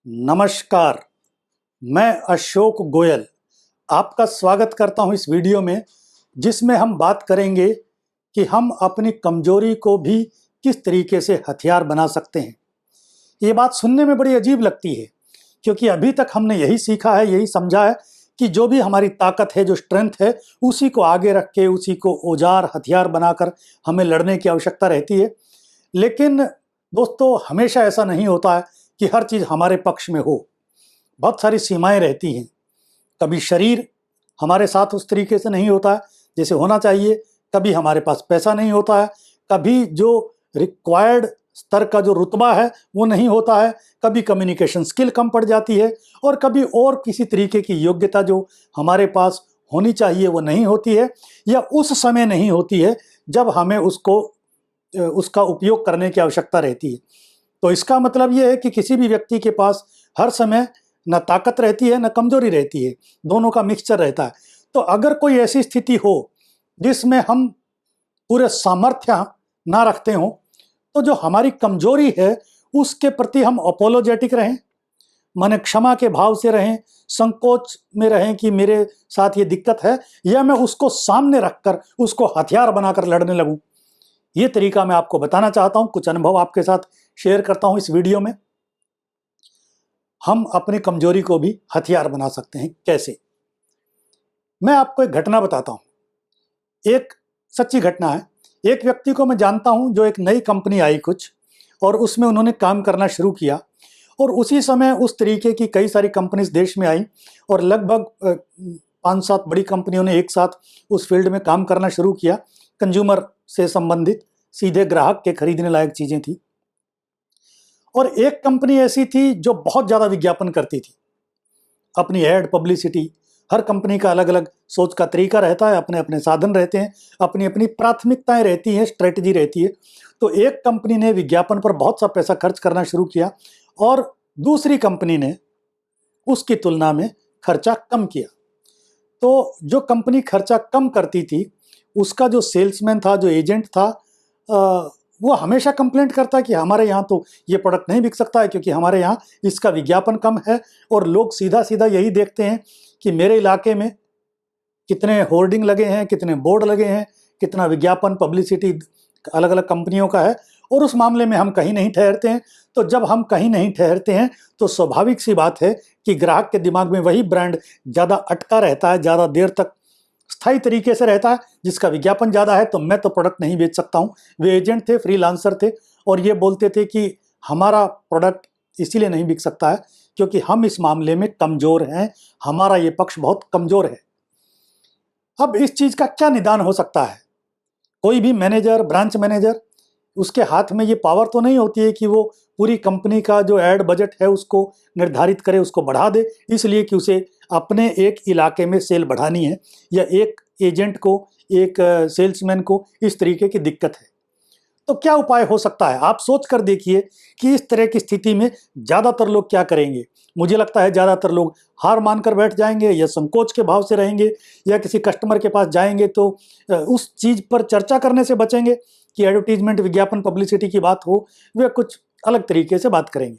नमस्कार, मैं अशोक गोयल आपका स्वागत करता हूं इस वीडियो में, जिसमें हम बात करेंगे कि हम अपनी कमजोरी को भी किस तरीके से हथियार बना सकते हैं। ये बात सुनने में बड़ी अजीब लगती है, क्योंकि अभी तक हमने यही सीखा है, यही समझा है कि जो भी हमारी ताकत है, जो स्ट्रेंथ है, उसी को आगे रख के, उसी को औजार हथियार बनाकर हमें लड़ने की आवश्यकता रहती है। लेकिन दोस्तों, हमेशा ऐसा नहीं होता है कि हर चीज़ हमारे पक्ष में हो। बहुत सारी सीमाएं रहती हैं। कभी शरीर हमारे साथ उस तरीके से नहीं होता है जैसे होना चाहिए, कभी हमारे पास पैसा नहीं होता है, कभी जो रिक्वायर्ड स्तर का जो रुतबा है वो नहीं होता है, कभी कम्युनिकेशन स्किल कम पड़ जाती है, और कभी और किसी तरीके की योग्यता जो हमारे पास होनी चाहिए वो नहीं होती है, या उस समय नहीं होती है जब हमें उसका उपयोग करने की आवश्यकता रहती है। तो इसका मतलब ये है कि किसी भी व्यक्ति के पास हर समय न ताकत रहती है न कमजोरी रहती है, दोनों का मिक्सचर रहता है। तो अगर कोई ऐसी स्थिति हो जिसमें हम पूरे सामर्थ्य ना रखते हो, तो जो हमारी कमजोरी है उसके प्रति हम अपोलोजेटिक रहें, माने क्षमा के भाव से रहें, संकोच में रहें कि मेरे साथ ये दिक्कत है, या मैं उसको सामने रखकर उसको हथियार बनाकर लड़ने लगूं। ये तरीका मैं आपको बताना चाहता हूं, कुछ अनुभव आपके साथ शेयर करता हूं इस वीडियो में। हम अपनी कमजोरी को भी हथियार बना सकते हैं। कैसे? मैं आपको एक घटना बताता हूं, एक सच्ची घटना है। एक व्यक्ति को मैं जानता हूं जो एक नई कंपनी आई कुछ, और उसमें उन्होंने काम करना शुरू किया, और उसी समय उस तरीके की कई सारी कंपनीज देश में आई, और लगभग 5-7 बड़ी कंपनियों ने एक साथ उस फील्ड में काम करना शुरू किया। कंज्यूमर से संबंधित सीधे ग्राहक के खरीदने लायक चीजें थी। और एक कंपनी ऐसी थी जो बहुत ज्यादा विज्ञापन करती थी, अपनी एड पब्लिसिटी। हर कंपनी का अलग अलग सोच का तरीका रहता है, अपने अपने साधन रहते हैं, अपनी अपनी प्राथमिकताएं रहती हैं, स्ट्रेटजी रहती है। तो एक कंपनी ने विज्ञापन पर बहुत सा पैसा खर्च करना शुरू किया, और दूसरी कंपनी ने उसकी तुलना में खर्चा कम किया। तो जो कंपनी खर्चा कम करती थी, उसका जो सेल्समैन था, जो एजेंट था, वो हमेशा कंप्लेंट करता है कि हमारे यहाँ तो ये प्रोडक्ट नहीं बिक सकता है, क्योंकि हमारे यहाँ इसका विज्ञापन कम है, और लोग सीधा सीधा यही देखते हैं कि मेरे इलाके में कितने होर्डिंग लगे हैं, कितने बोर्ड लगे हैं, कितना विज्ञापन पब्लिसिटी अलग अलग कंपनियों का है, और उस मामले में हम कहीं नहीं ठहरते हैं। तो जब हम कहीं नहीं ठहरते हैं तो स्वाभाविक सी बात है कि ग्राहक के दिमाग में वही ब्रांड ज़्यादा अटका रहता है, ज़्यादा देर तक स्थायी तरीके से रहता है, जिसका विज्ञापन ज़्यादा है। तो मैं तो प्रोडक्ट नहीं बेच सकता हूँ। वे एजेंट थे, फ्रीलांसर थे, और ये बोलते थे कि हमारा प्रोडक्ट इसीलिए नहीं बिक सकता है क्योंकि हम इस मामले में कमज़ोर हैं, हमारा ये पक्ष बहुत कमज़ोर है। अब इस चीज़ का क्या निदान हो सकता है? कोई भी मैनेजर, ब्रांच मैनेजर, उसके हाथ में ये पावर तो नहीं होती है कि वो पूरी कंपनी का जो एड बजट है उसको निर्धारित करे, उसको बढ़ा दे, इसलिए कि उसे अपने एक इलाके में सेल बढ़ानी है, या एक एजेंट को, एक सेल्समैन को इस तरीके की दिक्कत है। तो क्या उपाय हो सकता है? आप सोच कर देखिए कि इस तरह की स्थिति में ज़्यादातर लोग क्या करेंगे। मुझे लगता है ज़्यादातर लोग हार मानकर बैठ जाएंगे, या संकोच के भाव से रहेंगे, या किसी कस्टमर के पास जाएंगे तो उस चीज़ पर चर्चा करने से बचेंगे कि एडवर्टीजमेंट, विज्ञापन, पब्लिसिटी की बात हो, वे कुछ अलग तरीके से बात करेंगे।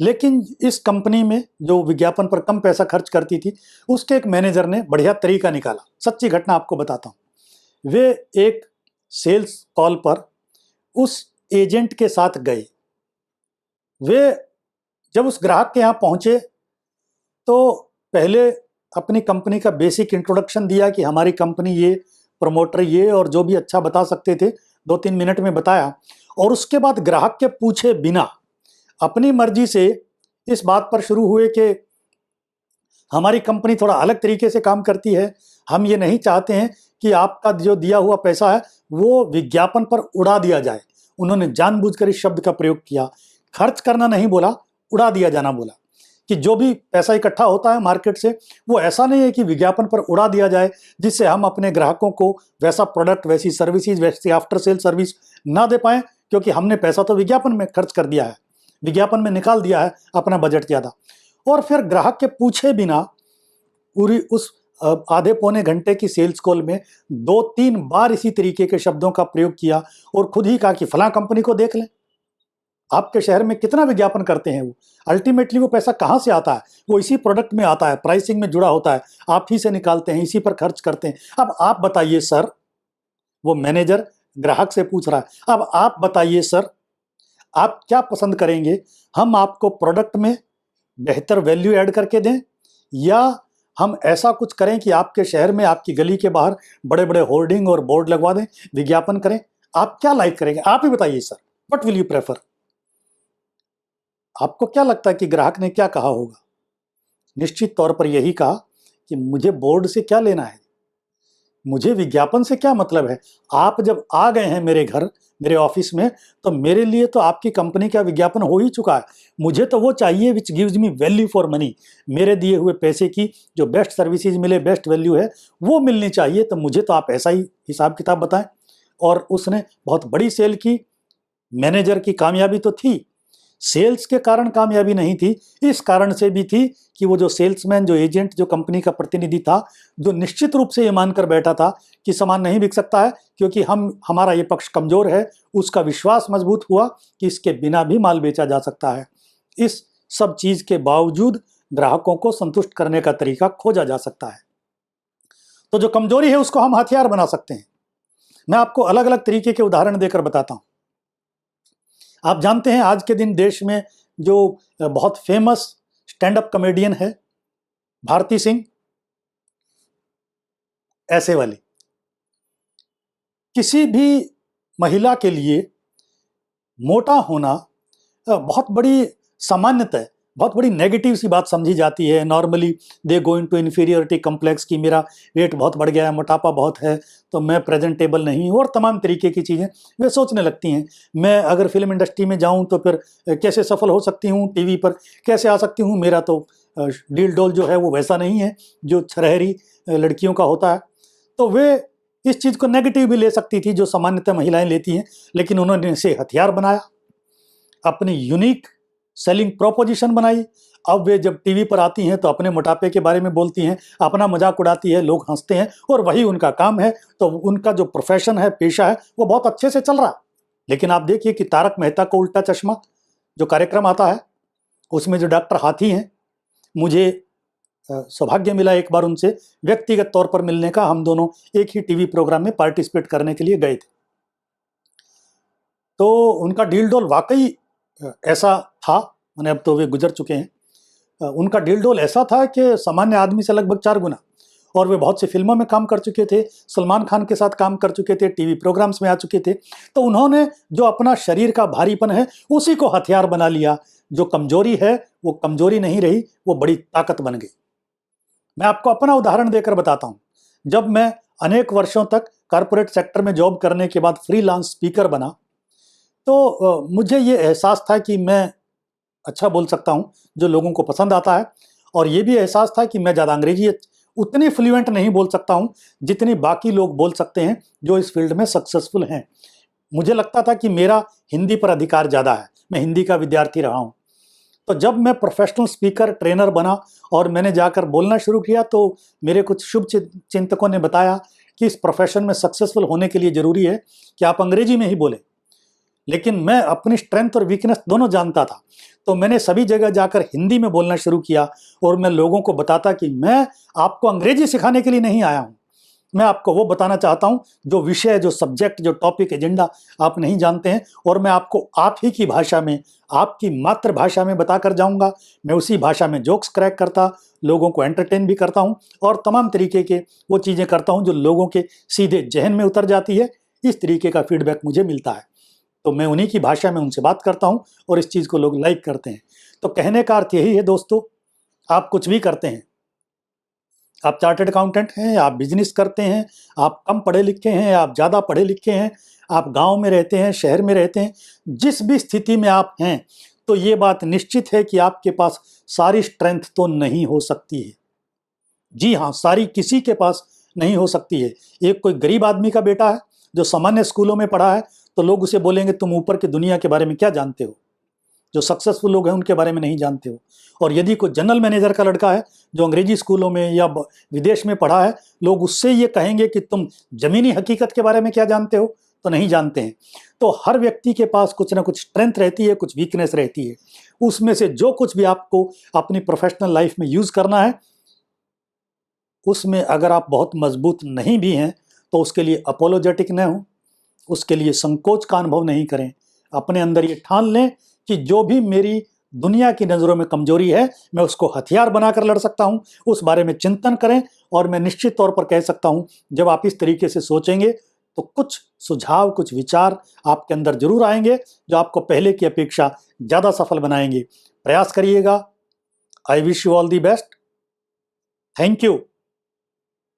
लेकिन इस कंपनी में जो विज्ञापन पर कम पैसा खर्च करती थी, उसके एक मैनेजर ने बढ़िया तरीका निकाला। सच्ची घटना आपको बताता हूँ। वे एक सेल्स कॉल पर उस एजेंट के साथ गए। वे जब उस ग्राहक के यहाँ पहुंचे तो पहले अपनी कंपनी का बेसिक इंट्रोडक्शन दिया कि हमारी कंपनी ये, प्रमोटर ये, और जो भी अच्छा बता सकते थे 2-3 मिनट में बताया। और उसके बाद ग्राहक के पूछे बिना अपनी मर्जी से इस बात पर शुरू हुए कि हमारी कंपनी थोड़ा अलग तरीके से काम करती है, हम ये नहीं चाहते हैं कि आपका जो दिया हुआ पैसा है वो विज्ञापन पर उड़ा दिया जाए। उन्होंने जानबूझकर इस शब्द का प्रयोग किया। खर्च करना नहीं बोला, उड़ा दिया जाना बोला, कि जो भी पैसा इकट्ठा होता है मार्केट से, वो ऐसा नहीं है कि विज्ञापन पर उड़ा दिया जाए, जिससे हम अपने ग्राहकों को वैसा प्रोडक्ट, वैसी सर्विसेज, वैसी आफ्टर सेल सर्विस ना दे पाएँ, क्योंकि हमने पैसा तो विज्ञापन में खर्च कर दिया है, विज्ञापन में निकाल दिया है अपना बजट ज़्यादा। और फिर ग्राहक के पूछे बिना पूरी उस आधे पौने घंटे की सेल्स कॉल में 2-3 बार इसी तरीके के शब्दों का प्रयोग किया, और खुद ही कहा कि फलां कंपनी को देख लें, आपके शहर में कितना विज्ञापन करते हैं वो, अल्टीमेटली वो पैसा कहाँ से आता है? वो इसी प्रोडक्ट में आता है, प्राइसिंग में जुड़ा होता है, आप ही से निकालते हैं, इसी पर खर्च करते हैं। अब आप बताइए सर, वो मैनेजर ग्राहक से पूछ रहा है, अब आप बताइए सर, आप क्या पसंद करेंगे? हम आपको प्रोडक्ट में बेहतर वैल्यू ऐड करके दें, या हम ऐसा कुछ करें कि आपके शहर में, आपकी गली के बाहर बड़े बड़े होर्डिंग और बोर्ड लगवा दें, विज्ञापन करें? आप क्या लाइक करेंगे? आप ही बताइए sir, what will you prefer? आपको क्या लगता है कि ग्राहक ने क्या कहा होगा? निश्चित तौर पर यही कहा कि मुझे बोर्ड से क्या लेना है, मुझे विज्ञापन से क्या मतलब है? आप जब आ गए हैं मेरे घर, मेरे ऑफिस में, तो मेरे लिए तो आपकी कंपनी का विज्ञापन हो ही चुका है। मुझे तो वो चाहिए which gives me value for money. मेरे दिए हुए पैसे की जो बेस्ट सर्विसेज मिले, बेस्ट वैल्यू है, वो मिलनी चाहिए। तो मुझे तो आप ऐसा ही हिसाब किताब बताएं। और उसने बहुत बड़ी सेल की, मैनेजर की कामयाबी तो थी, सेल्स के कारण कामयाबी नहीं थी, इस कारण से भी थी कि वो जो सेल्समैन, जो एजेंट, जो कंपनी का प्रतिनिधि था, जो निश्चित रूप से ये मानकर बैठा था कि सामान नहीं बिक सकता है क्योंकि हमारा ये पक्ष कमजोर है, उसका विश्वास मजबूत हुआ कि इसके बिना भी माल बेचा जा सकता है। इस सब चीज के बावजूद ग्राहकों को संतुष्ट करने का तरीका खोजा जा सकता है। तो जो कमजोरी है उसको हम हथियार बना सकते हैं। मैं आपको अलग अलग तरीके के उदाहरण देकर बताता हूं। आप जानते हैं आज के दिन देश में जो बहुत फेमस स्टैंड अप कॉमेडियन है भारती सिंह, ऐसे वाली, किसी भी महिला के लिए मोटा होना बहुत बड़ी सामान्यतः बहुत बड़ी नेगेटिव सी बात समझी जाती है। नॉर्मली दे गो इनटू इन्फीरियरिटी कॉम्प्लेक्स कि मेरा वेट बहुत बढ़ गया है, मोटापा बहुत है, तो मैं प्रेजेंटेबल नहीं हूँ, और तमाम तरीके की चीज़ें वे सोचने लगती हैं। मैं अगर फिल्म इंडस्ट्री में जाऊँ तो फिर कैसे सफल हो सकती हूँ, टीवी पर कैसे आ सकती हूँ, मेरा तो डील डोल जो है वो वैसा नहीं है जो छरहरी लड़कियों का होता है। तो वे इस चीज़ को नेगेटिव भी ले सकती थी जो सामान्यतः महिलाएं लेती हैं, लेकिन उन्होंने इसे हथियार बनाया, अपनी यूनिक सेलिंग प्रोपोजिशन बनाई। अब वे जब टीवी पर आती हैं तो अपने मोटापे के बारे में बोलती हैं, अपना मजाक उड़ाती है, लोग हंसते हैं और वही उनका काम है। तो उनका जो प्रोफेशन है, पेशा है, वो बहुत अच्छे से चल रहा। लेकिन आप देखिए कि तारक मेहता का उल्टा चश्मा जो कार्यक्रम आता है, उसमें जो डॉक्टर हाथी हैं, मुझे सौभाग्य मिला एक बार उनसे व्यक्तिगत तौर पर मिलने का। हम दोनों एक ही टीवी प्रोग्राम में पार्टिसिपेट करने के लिए गए थे। तो उनका डील डोल वाकई ऐसा था, मैंने, अब तो वे गुजर चुके हैं। उनका डील डोल ऐसा था कि सामान्य आदमी से लगभग 4 गुना। और वे बहुत सी फिल्मों में काम कर चुके थे, सलमान खान के साथ काम कर चुके थे, टीवी प्रोग्राम्स में आ चुके थे। तो उन्होंने जो अपना शरीर का भारीपन है उसी को हथियार बना लिया। जो कमजोरी है वो कमजोरी नहीं रही, वो बड़ी ताकत बन गई। मैं आपको अपना उदाहरण देकर बताता हूँ। जब मैं अनेक वर्षों तक कॉर्पोरेट सेक्टर में जॉब करने के बाद फ्रीलांस स्पीकर बना, तो मुझे ये एहसास था कि मैं अच्छा बोल सकता हूँ जो लोगों को पसंद आता है, और ये भी एहसास था कि मैं ज़्यादा अंग्रेजी उतनी फ्लुएंट नहीं बोल सकता हूँ जितनी बाकी लोग बोल सकते हैं जो इस फील्ड में सक्सेसफुल हैं। मुझे लगता था कि मेरा हिंदी पर अधिकार ज़्यादा है, मैं हिंदी का विद्यार्थी रहा हूँ। तो जब मैं प्रोफेशनल स्पीकर ट्रेनर बना और मैंने जाकर बोलना शुरू किया, तो मेरे कुछ शुभ चिंतकों ने बताया कि इस प्रोफेशन में सक्सेसफुल होने के लिए ज़रूरी है कि आप अंग्रेजी में ही बोलें। लेकिन मैं अपनी स्ट्रेंथ और वीकनेस दोनों जानता था, तो मैंने सभी जगह जाकर हिंदी में बोलना शुरू किया और मैं लोगों को बताता कि मैं आपको अंग्रेजी सिखाने के लिए नहीं आया हूँ, मैं आपको वो बताना चाहता हूँ जो विषय, जो सब्जेक्ट, जो टॉपिक, एजेंडा आप नहीं जानते हैं, और मैं आपको आप ही की भाषा में, आपकी मातृभाषा में बताकर जाऊँगा। मैं उसी भाषा में जोक्स क्रैक करता, लोगों को एंटरटेन भी करता हूँ और तमाम तरीके के वो चीज़ें करता हूँ जो लोगों के सीधे जहन में उतर जाती है। इस तरीके का फीडबैक मुझे मिलता है, तो मैं उन्हीं की भाषा में उनसे बात करता हूं और इस चीज़ को लोग लाइक करते हैं। तो कहने का अर्थ यही है दोस्तों, आप कुछ भी करते हैं, आप चार्टर्ड अकाउंटेंट हैं, आप बिजनेस करते हैं, आप कम पढ़े लिखे हैं, आप ज़्यादा पढ़े लिखे हैं, आप गांव में रहते हैं, शहर में रहते हैं, जिस भी स्थिति में आप हैं, तो ये बात निश्चित है कि आपके पास सारी स्ट्रेंथ तो नहीं हो सकती है। जी हाँ, सारी किसी के पास नहीं हो सकती है। एक कोई गरीब आदमी का बेटा है जो सामान्य स्कूलों में पढ़ा है, तो लोग उसे बोलेंगे तुम ऊपर की दुनिया के बारे में क्या जानते हो, जो सक्सेसफुल लोग हैं उनके बारे में नहीं जानते हो। और यदि कोई जनरल मैनेजर का लड़का है जो अंग्रेजी स्कूलों में या विदेश में पढ़ा है, लोग उससे ये कहेंगे कि तुम जमीनी हकीकत के बारे में क्या जानते हो, तो नहीं जानते हैं। तो हर व्यक्ति के पास कुछ ना कुछ स्ट्रेंथ रहती है, कुछ वीकनेस रहती है। उसमें से जो कुछ भी आपको अपनी प्रोफेशनल लाइफ में यूज करना है, उसमें अगर आप बहुत मजबूत नहीं भी हैं तो उसके लिए अपोलोजेटिक न हो, उसके लिए संकोच का अनुभव नहीं करें। अपने अंदर ये ठान लें कि जो भी मेरी दुनिया की नज़रों में कमजोरी है, मैं उसको हथियार बनाकर लड़ सकता हूं। उस बारे में चिंतन करें और मैं निश्चित तौर पर कह सकता हूं, जब आप इस तरीके से सोचेंगे तो कुछ सुझाव, कुछ विचार आपके अंदर जरूर आएंगे जो आपको पहले की अपेक्षा ज़्यादा सफल बनाएंगे। प्रयास करिएगा। I wish you all the best. Thank you.